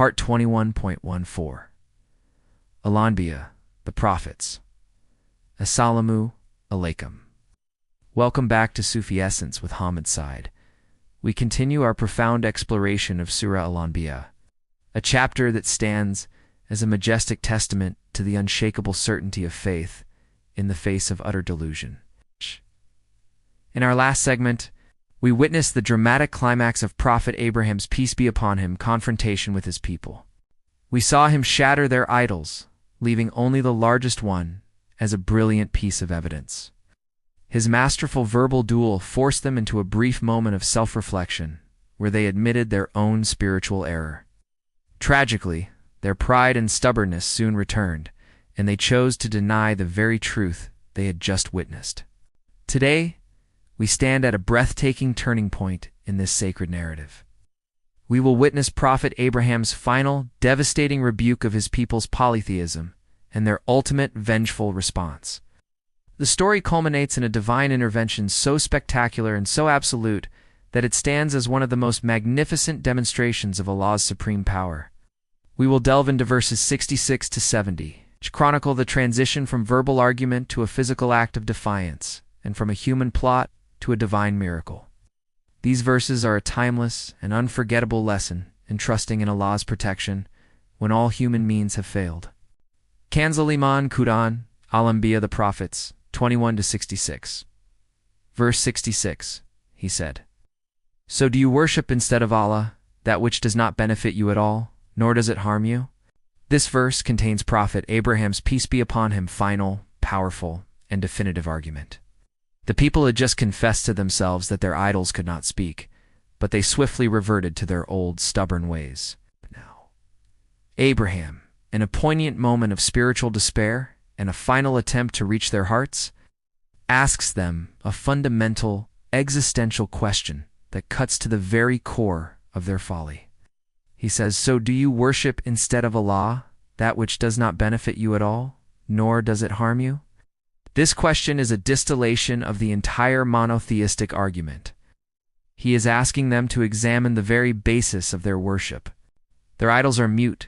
Part 21.14. Al-Anbiya, the Prophets. Assalamu alaikum. Welcome back to Sufi Essence with Hammad Syed. We continue our profound exploration of Surah Al-Anbiya, a chapter that stands as a majestic testament to the unshakable certainty of faith in the face of utter delusion. In our last segment, we witnessed the dramatic climax of Prophet Abraham's, peace be upon him, confrontation with his people. We saw him shatter their idols, leaving only the largest one as a brilliant piece of evidence. His masterful verbal duel forced them into a brief moment of self-reflection, where they admitted their own spiritual error. Tragically, their pride and stubbornness soon returned, and they chose to deny the very truth they had just witnessed. Today, we stand at a breathtaking turning point in this sacred narrative. We will witness Prophet Abraham's final, devastating rebuke of his people's polytheism and their ultimate vengeful response. The story culminates in a divine intervention so spectacular and so absolute that it stands as one of the most magnificent demonstrations of Allah's supreme power. We will delve into verses 66 to 70, which chronicle the transition from verbal argument to a physical act of defiance, and from a human plot to a divine miracle. These verses are a timeless and unforgettable lesson in trusting in Allah's protection when all human means have failed. Kanzul Iman Quran, Al-Anbiya, the Prophets, 21 to 66. Verse 66, he said, "So do you worship instead of Allah that which does not benefit you at all, nor does it harm you?" This verse contains Prophet Abraham's, peace be upon him, final, powerful, and definitive argument. The people had just confessed to themselves that their idols could not speak, but they swiftly reverted to their old, stubborn ways. Now, Abraham, in a poignant moment of spiritual despair and a final attempt to reach their hearts, asks them a fundamental, existential question that cuts to the very core of their folly. He says, "So do you worship instead of Allah that which does not benefit you at all, nor does it harm you?" This question is a distillation of the entire monotheistic argument. He is asking them to examine the very basis of their worship. Their idols are mute,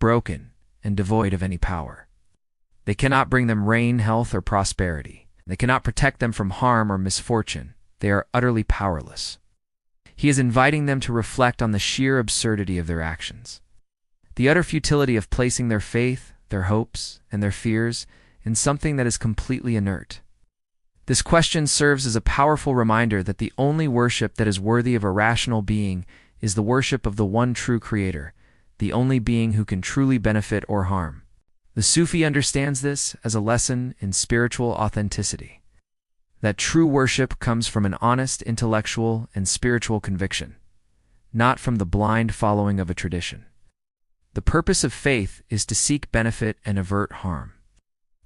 broken, and devoid of any power. They cannot bring them rain, health, or prosperity. They cannot protect them from harm or misfortune. They are utterly powerless. He is inviting them to reflect on the sheer absurdity of their actions, the utter futility of placing their faith, their hopes, and their fears in something that is completely inert. This question serves as a powerful reminder that the only worship that is worthy of a rational being is the worship of the one true Creator, the only being who can truly benefit or harm. The Sufi understands this as a lesson in spiritual authenticity, that true worship comes from an honest intellectual and spiritual conviction, not from the blind following of a tradition. The purpose of faith is to seek benefit and avert harm.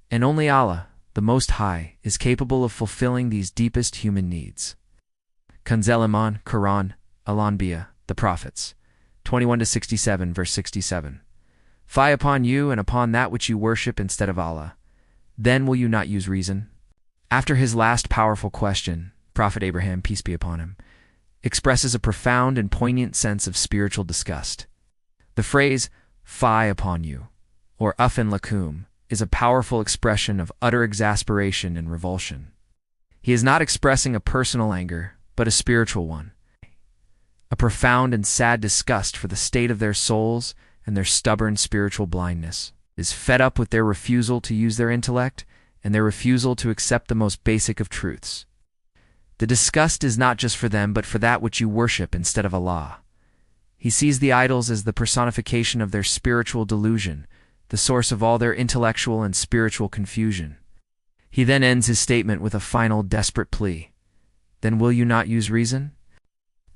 And only Allah, the Most High, is capable of fulfilling these deepest human needs. Kanzul Iman Quran, Al-Anbiya, the Prophets, 21 to 67, verse 67. "Fie upon you and upon that which you worship instead of Allah. Then will you not use reason?" After his last powerful question, Prophet Abraham, peace be upon him, expresses a profound and poignant sense of spiritual disgust. The phrase, "fie upon you," or uffin lakum, is a powerful expression of utter exasperation and revulsion. He is not expressing a personal anger, but a spiritual one, a profound and sad disgust for the state of their souls and their stubborn spiritual blindness. He is fed up with their refusal to use their intellect and their refusal to accept the most basic of truths. The disgust is not just for them, but for that which you worship instead of Allah. He sees the idols as the personification of their spiritual delusion, the source of all their intellectual and spiritual confusion. He then ends his statement with a final desperate plea. "Then will you not use reason?"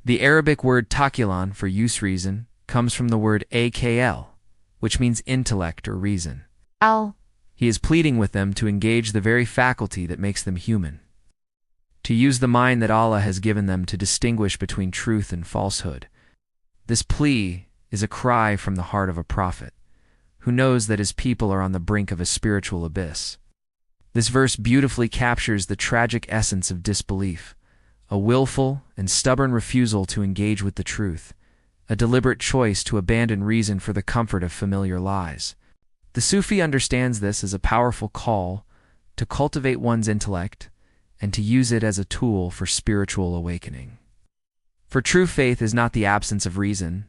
The Arabic word takilan for use reason comes from the word akl, which means intellect or reason. He is pleading with them to engage the very faculty that makes them human, to use the mind that Allah has given them to distinguish between truth and falsehood. This plea is a cry from the heart of a prophet who knows that his people are on the brink of a spiritual abyss. This verse beautifully captures the tragic essence of disbelief, a willful and stubborn refusal to engage with the truth, a deliberate choice to abandon reason for the comfort of familiar lies. The Sufi understands this as a powerful call to cultivate one's intellect and to use it as a tool for spiritual awakening. For true faith is not the absence of reason,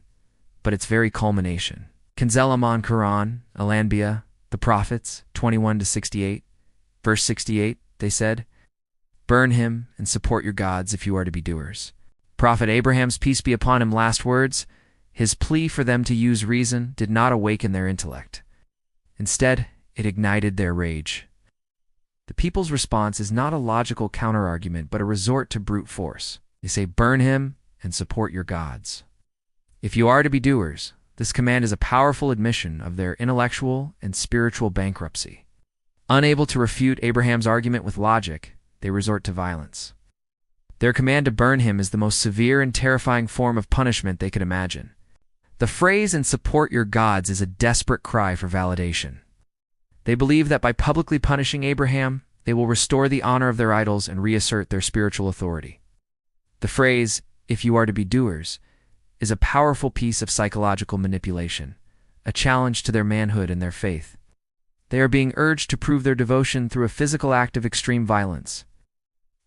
but its very culmination. Kanzelaman Quran, Al-Anbiya, the Prophets, 21-68, verse 68, they said, "Burn him and support your gods if you are to be doers." Prophet Abraham's peace be upon him last words, his plea for them to use reason did not awaken their intellect. Instead, it ignited their rage. The people's response is not a logical counterargument, but a resort to brute force. They say, "Burn him and support your gods if you are to be doers." This command is a powerful admission of their intellectual and spiritual bankruptcy. Unable to refute Abraham's argument with logic, they resort to violence. Their command to burn him is the most severe and terrifying form of punishment they could imagine. The phrase "and support your gods" is a desperate cry for validation. They believe that by publicly punishing Abraham, they will restore the honor of their idols and reassert their spiritual authority. The phrase, "if you are to be doers," is a powerful piece of psychological manipulation, a challenge to their manhood and their faith. They are being urged to prove their devotion through a physical act of extreme violence.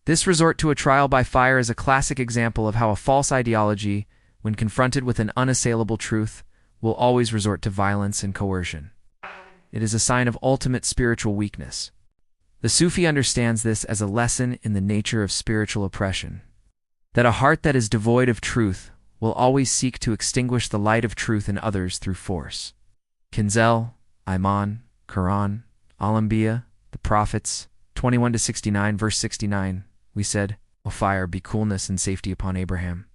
This resort to a trial by fire is a classic example of how a false ideology, when confronted with an unassailable truth, will always resort to violence and coercion. It is a sign of ultimate spiritual weakness. The Sufi understands this as a lesson in the nature of spiritual oppression, that a heart that is devoid of truth will always seek to extinguish the light of truth in others through force. Kinzel, Iman, Quran, Al-Anbiya, the Prophets, 21-69, verse 69, we said, "O fire, be coolness and safety upon Abraham."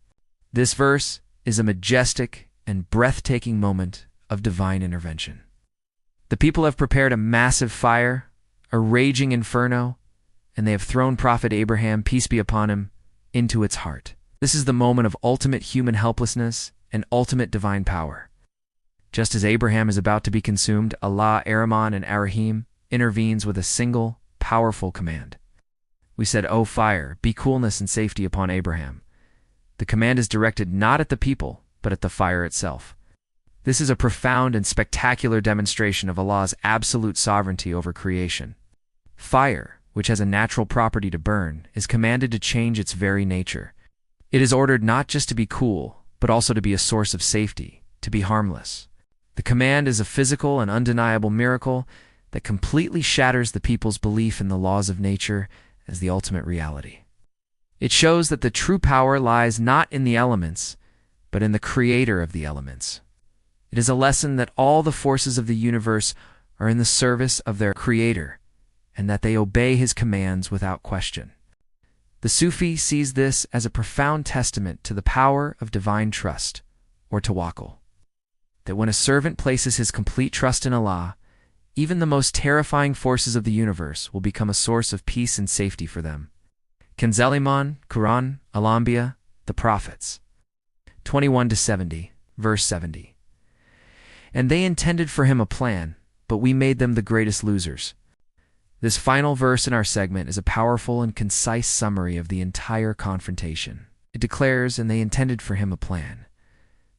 This verse is a majestic and breathtaking moment of divine intervention. The people have prepared a massive fire, a raging inferno, and they have thrown Prophet Abraham, peace be upon him, into its heart. This is the moment of ultimate human helplessness and ultimate divine power. Just as Abraham is about to be consumed, Allah, Ar-Rahman, and Ar-Rahim intervenes with a single, powerful command. We said, "O fire, be coolness and safety upon Abraham." The command is directed not at the people, but at the fire itself. This is a profound and spectacular demonstration of Allah's absolute sovereignty over creation. Fire, which has a natural property to burn, is commanded to change its very nature. It is ordered not just to be cool, but also to be a source of safety, to be harmless. The command is a physical and undeniable miracle that completely shatters the people's belief in the laws of nature as the ultimate reality. It shows that the true power lies not in the elements, but in the creator of the elements. It is a lesson that all the forces of the universe are in the service of their creator, and that they obey his commands without question. The Sufi sees this as a profound testament to the power of divine trust, or tawakkul. That when a servant places his complete trust in Allah, even the most terrifying forces of the universe will become a source of peace and safety for them. Kanzeliman, Quran, Al-Anbiya, the Prophets, 21-70, verse 70. "And they intended for him a plan, but we made them the greatest losers." This final verse in our segment is a powerful and concise summary of the entire confrontation. It declares, "And they intended for him a plan."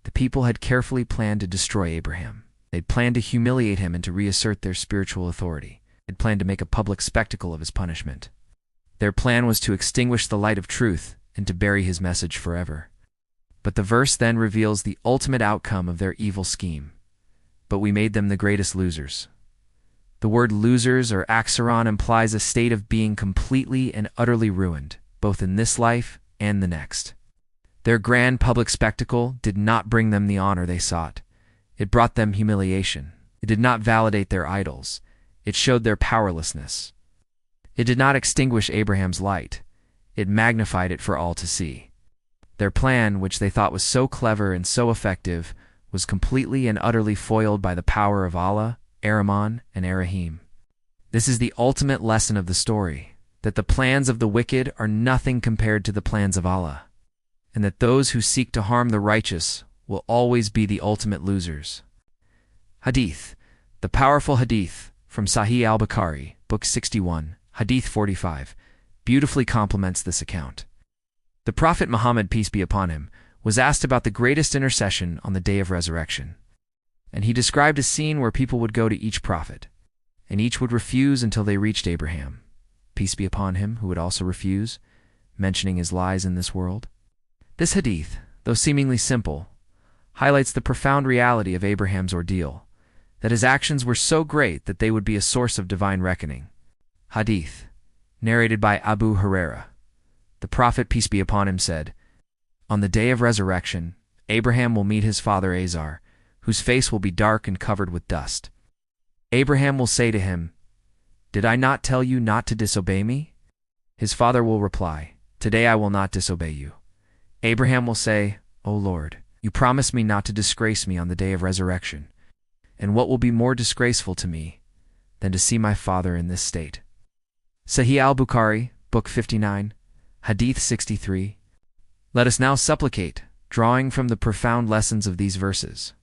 The people had carefully planned to destroy Abraham. They'd planned to humiliate him and to reassert their spiritual authority. They'd planned to make a public spectacle of his punishment. Their plan was to extinguish the light of truth and to bury his message forever. But the verse then reveals the ultimate outcome of their evil scheme. "But we made them the greatest losers." The word losers or aksaran implies a state of being completely and utterly ruined, both in this life and the next. Their grand public spectacle did not bring them the honor they sought. It brought them humiliation. It did not validate their idols. It showed their powerlessness. It did not extinguish Abraham's light. It magnified it for all to see. Their plan, which they thought was so clever and so effective, was completely and utterly foiled by the power of Allah, Ar-Rahman, and Ar-Rahim. This is the ultimate lesson of the story, that the plans of the wicked are nothing compared to the plans of Allah, and that those who seek to harm the righteous will always be the ultimate losers. Hadith, the powerful hadith from Sahih al-Bukhari, Book 61, Hadith 45, beautifully complements this account. The Prophet Muhammad, peace be upon him, was asked about the greatest intercession on the day of resurrection. And he described a scene where people would go to each prophet, and each would refuse until they reached Abraham, peace be upon him, who would also refuse, mentioning his lies in this world. This hadith, though seemingly simple, highlights the profound reality of Abraham's ordeal, that his actions were so great that they would be a source of divine reckoning. Hadith, narrated by Abu Huraira. The Prophet, peace be upon him, said, "On the day of resurrection, Abraham will meet his father Azar, whose face will be dark and covered with dust. Abraham will say to him, 'Did I not tell you not to disobey me?' His father will reply, 'Today I will not disobey you.' Abraham will say, 'O Lord, you promised me not to disgrace me on the day of resurrection, and what will be more disgraceful to me than to see my father in this state?" Sahih al-Bukhari, Book 59, Hadith 63. Let us now supplicate, drawing from the profound lessons of these verses,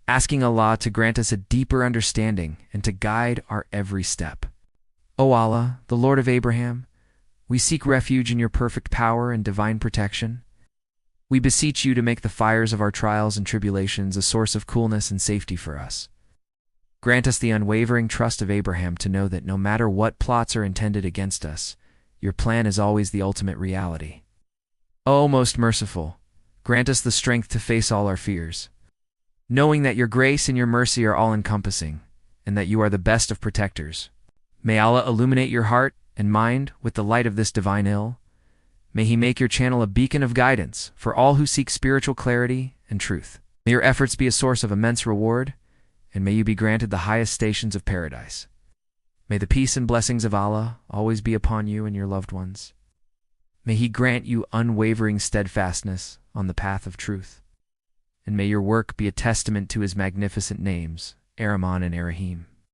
asking Allah to grant us a deeper understanding and to guide our every step. O Allah, the Lord of Abraham, we seek refuge in your perfect power and divine protection. We beseech you to make the fires of our trials and tribulations a source of coolness and safety for us. Grant us the unwavering trust of Abraham to know that no matter what plots are intended against us, your plan is always the ultimate reality. O most merciful, grant us the strength to face all our fears, knowing that your grace and your mercy are all-encompassing, and that you are the best of protectors. May Allah illuminate your heart and mind with the light of this divine ill. May He make your channel a beacon of guidance for all who seek spiritual clarity and truth. May your efforts be a source of immense reward, and may you be granted the highest stations of paradise. May the peace and blessings of Allah always be upon you and your loved ones. May He grant you unwavering steadfastness on the path of truth. And may your work be a testament to His magnificent names, Ar-Rahman and Ar-Rahim.